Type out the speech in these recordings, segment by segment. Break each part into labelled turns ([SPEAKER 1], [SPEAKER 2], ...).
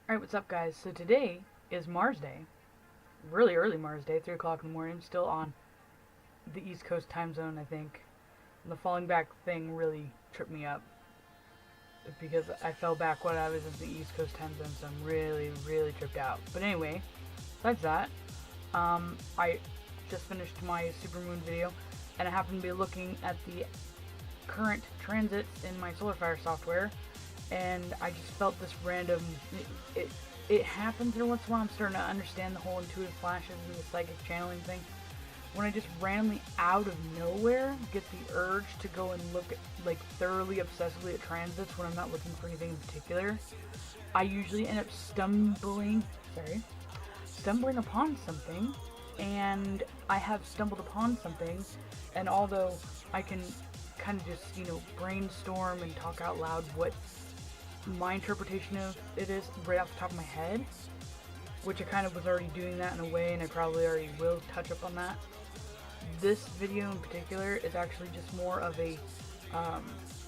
[SPEAKER 1] Alright, what's up, guys? So today is Mars Day. Really early Mars Day, 3 o'clock in the morning. I'm still on the East Coast time zone, I think. And the falling back thing really tripped me up. Because I fell back when I was in the East Coast time zone, so I'm really tripped out. But anyway, besides that, I just finished my supermoon video, and I happened to be looking at the current transits in my Solar Fire software, and I just felt this random, it happens every once in a while. I'm starting to understand the whole intuitive flashes and the psychic channeling thing. When I just randomly, out of nowhere, get the urge to go and look at, like, thoroughly, obsessively at transits when I'm not looking for anything in particular, I usually end up stumbling upon something, and I have stumbled upon something, and although I can kind of just, brainstorm and talk out loud what my interpretation of it is right off the top of my head, which I kind of was already doing that in a way, and I probably already will touch up on that. This video in particular is actually just more of a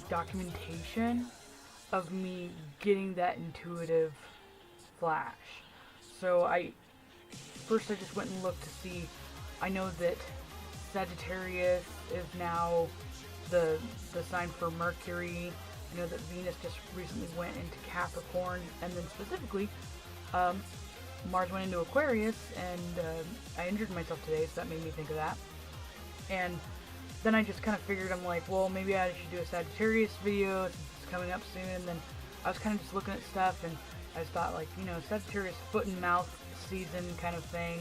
[SPEAKER 1] documentation of me getting that intuitive flash. So I just went and looked to see. I know that Sagittarius is now the sign for Mercury. I know that Venus just recently went into Capricorn, and then specifically Mars went into Aquarius, and I injured myself today, so that made me think of that. And then I just kind of figured, I'm like, well, maybe I should do a Sagittarius video since it's coming up soon. And then I was kind of just looking at stuff, and I just thought, like, Sagittarius foot and mouth season kind of thing.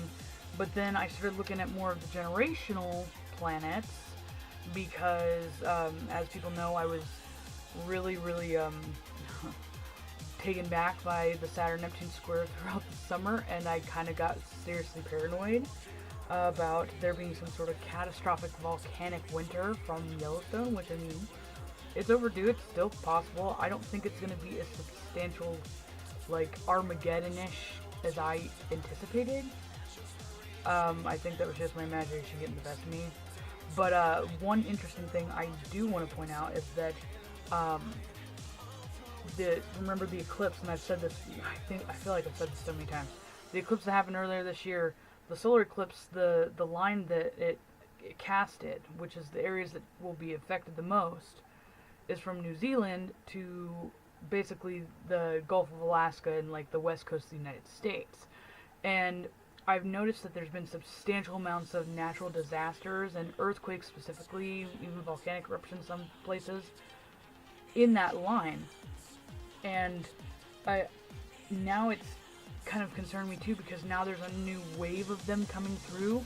[SPEAKER 1] But then I started looking at more of the generational planets, because as people know, I was really taken back by the Saturn-Neptune square throughout the summer, and I kind of got seriously paranoid about there being some sort of catastrophic volcanic winter from Yellowstone, which, I mean, it's overdue. It's still possible. I don't think it's going to be as substantial, like, Armageddon-ish as I anticipated. I think that was just my imagination getting the best of me. But one interesting thing I do want to point out is that remember the eclipse, and I've said this, I feel like I've said this so many times. The eclipse that happened earlier this year, the solar eclipse, the line that it casted, which is the areas that will be affected the most, is from New Zealand to basically the Gulf of Alaska and, like, the west coast of the United States. And I've noticed that there's been substantial amounts of natural disasters and earthquakes specifically, even volcanic eruptions in some places, in that line. And now it's kind of concerned me too, because now there's a new wave of them coming through,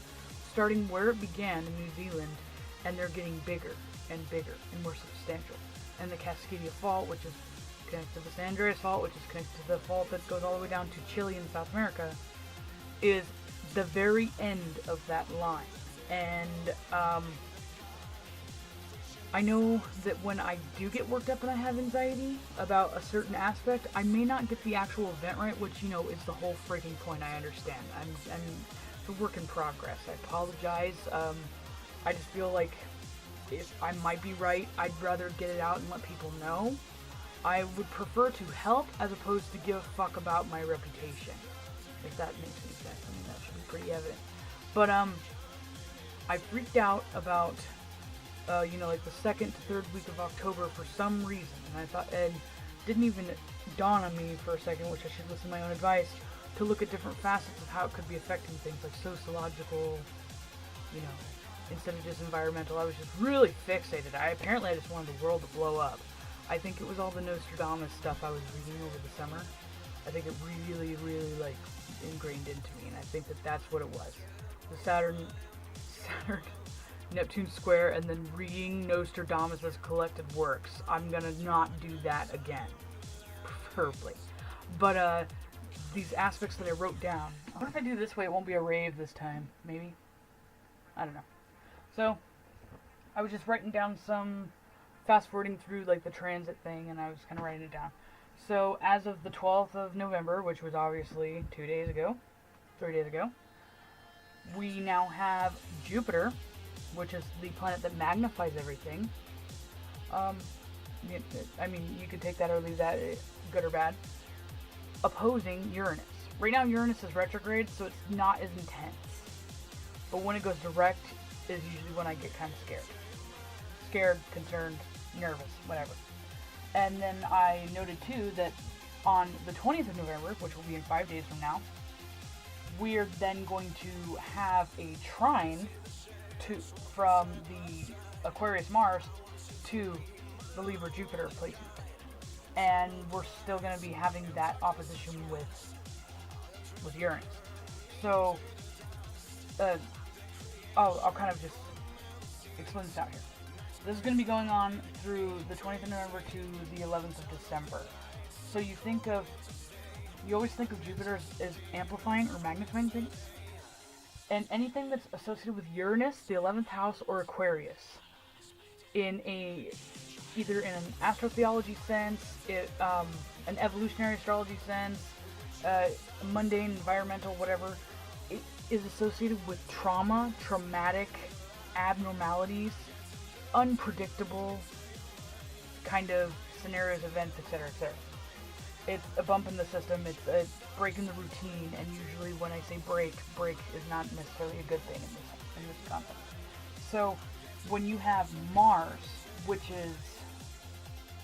[SPEAKER 1] starting where it began in New Zealand, and they're getting bigger and bigger and more substantial. And the Cascadia Fault, which is connected to the San Andreas Fault, which is connected to the fault that goes all the way down to Chile in South America, is the very end of that line. And I know that when I do get worked up and I have anxiety about a certain aspect, I may not get the actual event right, which, is the whole freaking point. I understand. It's a work in progress. I apologize. I just feel like if I might be right, I'd rather get it out and let people know. I would prefer to help as opposed to give a fuck about my reputation, if that makes any sense. I mean, that should be pretty evident. But I freaked out about like the second to third week of October for some reason, and I thought, and didn't even dawn on me for a second, which I should listen to my own advice, to look at different facets of how it could be affecting things like sociological, instead of just environmental. I was just really fixated. I just wanted the world to blow up. I think it was all the Nostradamus stuff I was reading over the summer. I think it really like ingrained into me, and I think that that's what it was. The Saturn Neptune square, and then reading Nostradamus' collected works. I'm gonna not do that again, preferably. But these aspects that I wrote down. What if I do this way? It won't be a rave this time. Maybe. I don't know. So I was just writing down some, fast forwarding through like the transit thing, and I was kind of writing it down. So as of the 12th of November, which was obviously 3 days ago, we now have Jupiter, which is the planet that magnifies everything. I mean, you could take that or leave that, good or bad. opposing Uranus. Right now Uranus is retrograde, so it's not as intense. But when it goes direct is usually when I get kind of scared. Scared, concerned, nervous, whatever. And then I noted too that on the 20th of November, which will be in 5 days from now, we're then going to have a trine from the Aquarius Mars to the Libra Jupiter placement. And we're still going to be having that opposition with Uranus. So, I'll kind of just explain this out here. This is going to be going on through the 20th of November to the 11th of December. So you always think of Jupiter as amplifying or magnifying things. And anything that's associated with Uranus, the 11th house, or Aquarius, either in an astrotheology sense, an evolutionary astrology sense, mundane, environmental, whatever, it is associated with trauma, traumatic, abnormalities, unpredictable kind of scenarios, events, etc., etc. It's a bump in the system, it's a break in the routine, and usually when I say break is not necessarily a good thing in this context. So when you have Mars, which is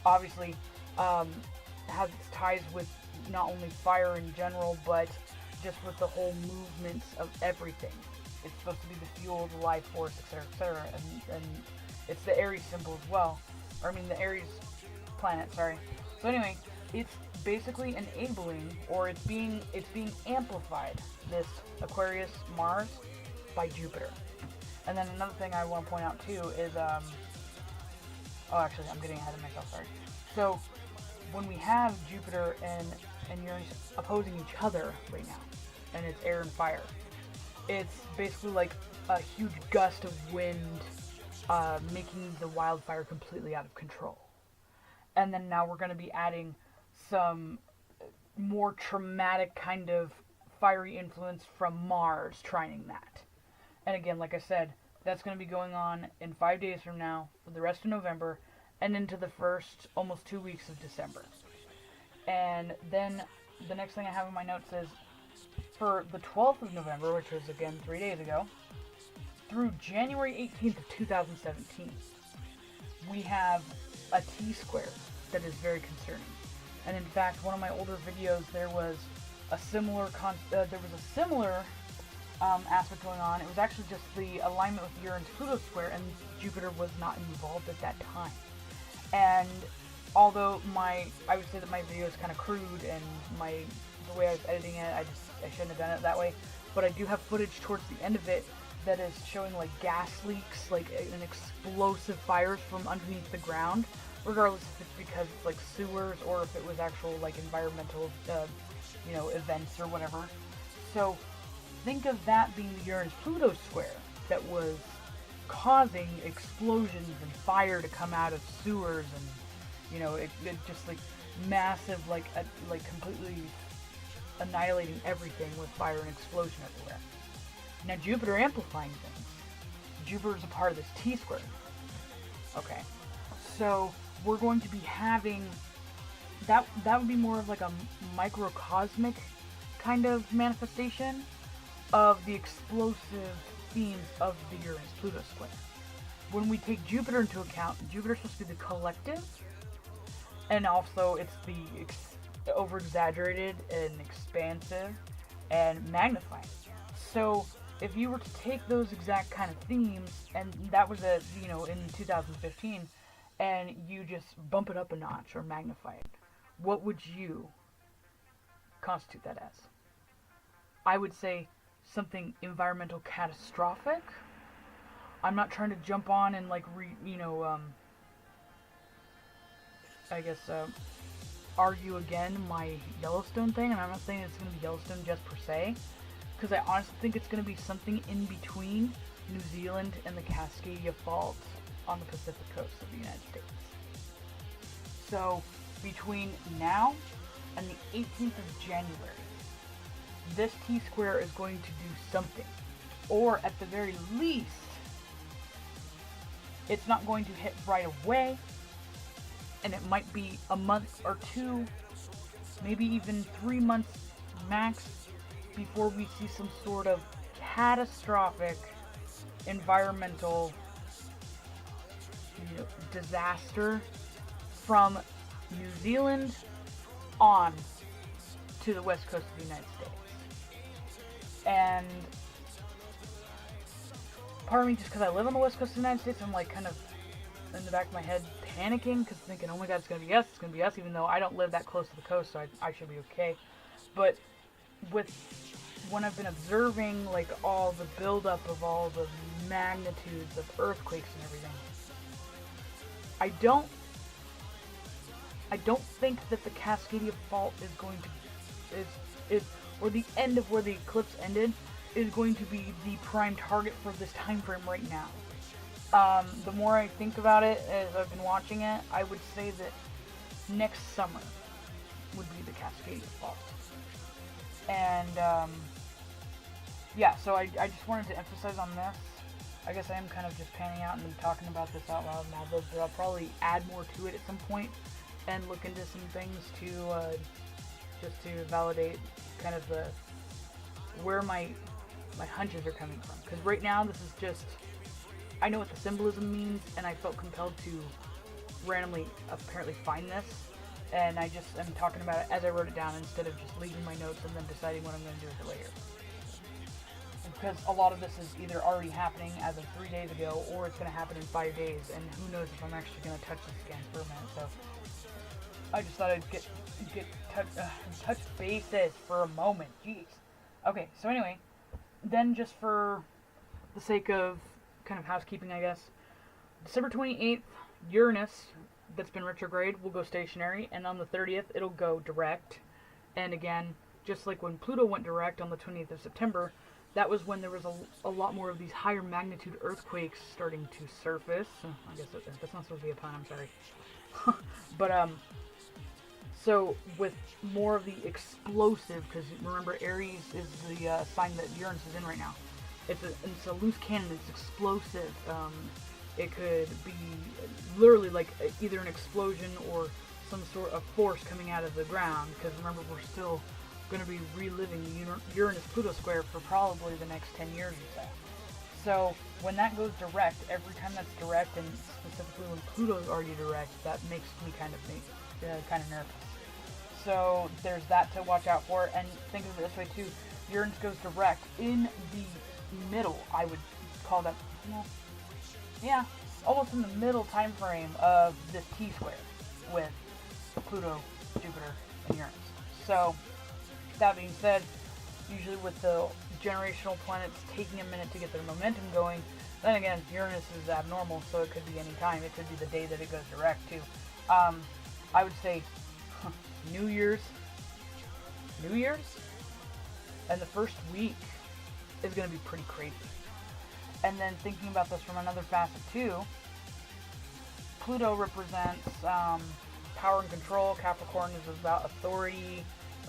[SPEAKER 1] obviously has its ties with not only fire in general, but just with the whole movements of everything. It's supposed to be the fuel, the life force, etc., etc., and it's the Aries symbol as well. The Aries planet, sorry. So anyway, it's basically enabling, or it's being amplified, this Aquarius Mars by Jupiter. And then another thing I want to point out too is, actually I'm getting ahead of myself, sorry. So when we have Jupiter and Uranus opposing each other right now, and it's air and fire, it's basically like a huge gust of wind, making the wildfire completely out of control. And then now we're going to be adding some more traumatic kind of fiery influence from Mars trining that. And again, like I said, that's going to be going on in 5 days from now for the rest of November and into the first almost 2 weeks of December. And then the next thing I have in my notes is for the 12th of November, which was again 3 days ago, through January 18th of 2017, we have a T-square that is very concerning. And in fact, one of my older videos, there was a similar aspect going on. It was actually just the alignment with Uranus Pluto square, and Jupiter was not involved at that time. And although I would say that my video is kind of crude, and the way I was editing it, I shouldn't have done it that way. But I do have footage towards the end of it that is showing like gas leaks, like an explosive fires from underneath the ground, regardless if it's because it's like sewers or if it was actual like environmental, events or whatever. So think of that being the Uranus-Pluto square that was causing explosions and fire to come out of sewers, and it just like massive, like completely annihilating everything with fire and explosion everywhere. Now Jupiter amplifying things. Jupiter's a part of this T-square. Okay, so we're going to be having that would be more of like a microcosmic kind of manifestation of the explosive themes of the Uranus-Pluto square. When we take Jupiter into account, Jupiter's supposed to be the collective, and also it's the over-exaggerated and expansive and magnifying. So if you were to take those exact kind of themes, and that was in 2015, and you just bump it up a notch or magnify it, what would you constitute that as? I would say something environmental catastrophic. I'm not trying to jump on and argue again my Yellowstone thing, and I'm not saying it's going to be Yellowstone just per se, because I honestly think it's going to be something in between New Zealand and the Cascadia Fault on the Pacific coast of the United States. So between now and the 18th of January, this T-square is going to do something, or at the very least, it's not going to hit right away, and it might be a month or two maybe even 3 months max before we see some sort of catastrophic environmental, disaster from New Zealand on to the west coast of the United States. And part of me, just because I live on the west coast of the United States, I'm like kind of in the back of my head panicking, because thinking, oh my god, it's going to be us, even though I don't live that close to the coast, so I should be okay. But when I've been observing like all the buildup of all the magnitudes of earthquakes and everything, I don't think that the Cascadia Fault is going to or the end of where the eclipse ended is going to be the prime target for this time frame right now. The more I think about it as I've been watching it, I would say that next summer would be the Cascadia Fault. And so I just wanted to emphasize on this. I guess I am kind of just panning out and talking about this out loud now, but I'll probably add more to it at some point and look into some things to just to validate kind of where my hunches are coming from. Because right now this is just, I know what the symbolism means, and I felt compelled to randomly apparently find this, and I just am talking about it as I wrote it down instead of just leaving my notes and then deciding what I'm going to do with it later. Because a lot of this is either already happening as of 3 days ago, or it's going to happen in 5 days, and who knows if I'm actually going to touch this again for a minute. So I just thought I'd touch bases for a moment. Jeez. Okay, so anyway, then just for the sake of kind of housekeeping, I guess, December 28th, Uranus, that's been retrograde, will go stationary, and on the 30th, it'll go direct. And again, just like when Pluto went direct on the 20th of September, that was when there was a lot more of these higher magnitude earthquakes starting to surface. I guess that's not supposed to be a pun, I'm sorry. But, so with more of the explosive, because remember Aries is the sign that Uranus is in right now. It's a loose cannon, it's explosive. It could be literally like either an explosion or some sort of force coming out of the ground, because remember, we're still going to be reliving the Uranus Pluto square for probably the next 10 years or so. So when that goes direct, every time that's direct, and specifically when Pluto's already direct, that makes me kind of nervous. So there's that to watch out for. And think of it this way too: Uranus goes direct in the middle. I would call that, almost in the middle time frame of this T square with Pluto, Jupiter, and Uranus. So that being said, usually with the generational planets taking a minute to get their momentum going, then again, Uranus is abnormal, so it could be any time. It could be the day that it goes direct too. I would say New Year's, and the first week is going to be pretty crazy. And then thinking about this from another facet too, Pluto represents power and control. Capricorn is about authority,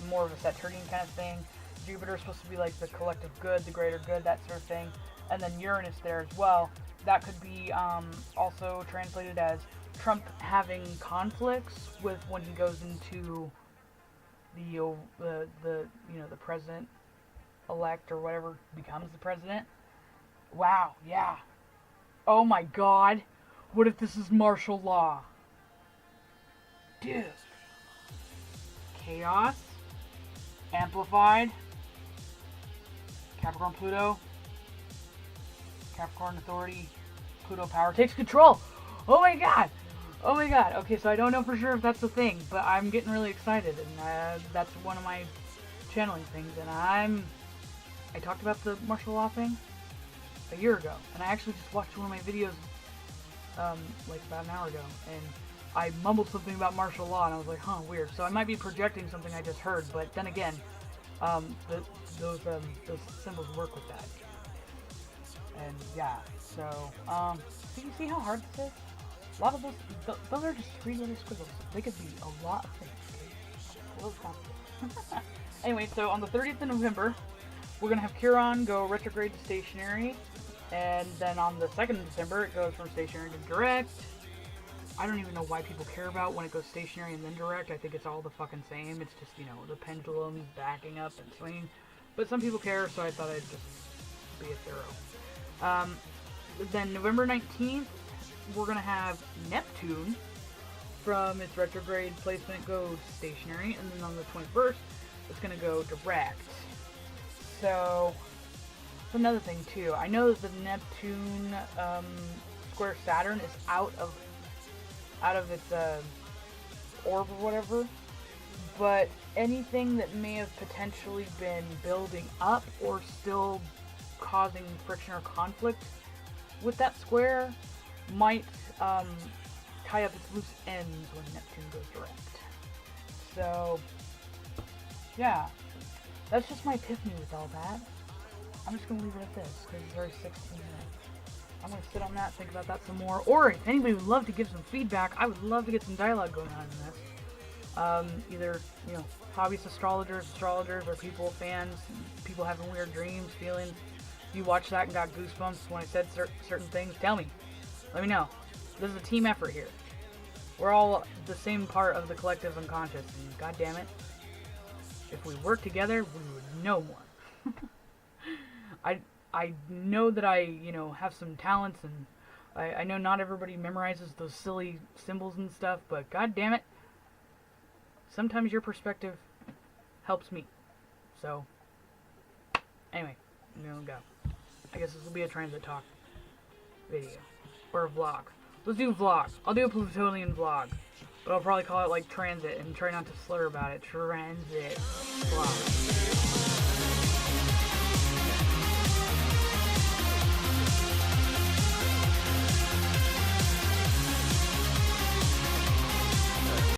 [SPEAKER 1] more of a Saturnian kind of thing. Jupiter is supposed to be like the collective good, the greater good, that sort of thing. And then Uranus there as well. That could be also translated as Trump having conflicts with when he goes into the president-elect or whatever becomes the president. Wow, yeah. Oh my god. What if this is martial law? Dude. Chaos. Amplified. Capricorn Pluto. Capricorn authority. Pluto power takes control. Oh my god. Oh my god. Okay, so I don't know for sure if that's the thing, but I'm getting really excited, and that's one of my channeling things. And I talked about the martial law thing a year ago, and I actually just watched one of my videos like about an hour ago, and I mumbled something about martial law, and I was like, huh, weird. So I might be projecting something I just heard, but then again, those symbols work with that. And yeah, so so you see how hard this is? A lot of those are just 3 little squiggles. They could be a lot of things. A little complicated. Anyway, so on the 30th of November, we're going to have Chiron go retrograde to stationary. And then on the 2nd of December, it goes from stationary to direct. I don't even know why people care about when it goes stationary and then direct. I think it's all the fucking same. It's just, you know, the pendulum backing up and swinging. But some people care, so I thought I'd just be a thorough. Then November 19th, we're going to have Neptune from its retrograde placement go stationary. And then on the 21st, it's going to go direct. So, that's another thing, too. I know that the Neptune square Saturn is out of its orb or whatever, but anything that may have potentially been building up or still causing friction or conflict with that square might tie up its loose ends when Neptune goes direct. So, yeah, that's just my epiphany with all that. I'm just going to leave it at this, because it's already 16 minutes. I'm going to sit on that, think about that some more. Or if anybody would love to give some feedback, I would love to get some dialogue going on in this. Either, you know, hobbyist astrologers, or people, fans, people having weird dreams, feelings. If you watched that and got goosebumps when I said certain things, tell me. Let me know. This is a team effort here. We're all the same part of the collective unconscious, and god damn it, if we work together, we would know more. I know that I, you know, have some talents, and I know not everybody memorizes those silly symbols and stuff, but god damn it, sometimes your perspective helps me. So, anyway, I'm gonna go. I guess this will be a transit talk video. Or a vlog. Let's do a vlog. I'll do a Plutonian vlog. But I'll probably call it like transit and try not to slur about it. Transit vlog.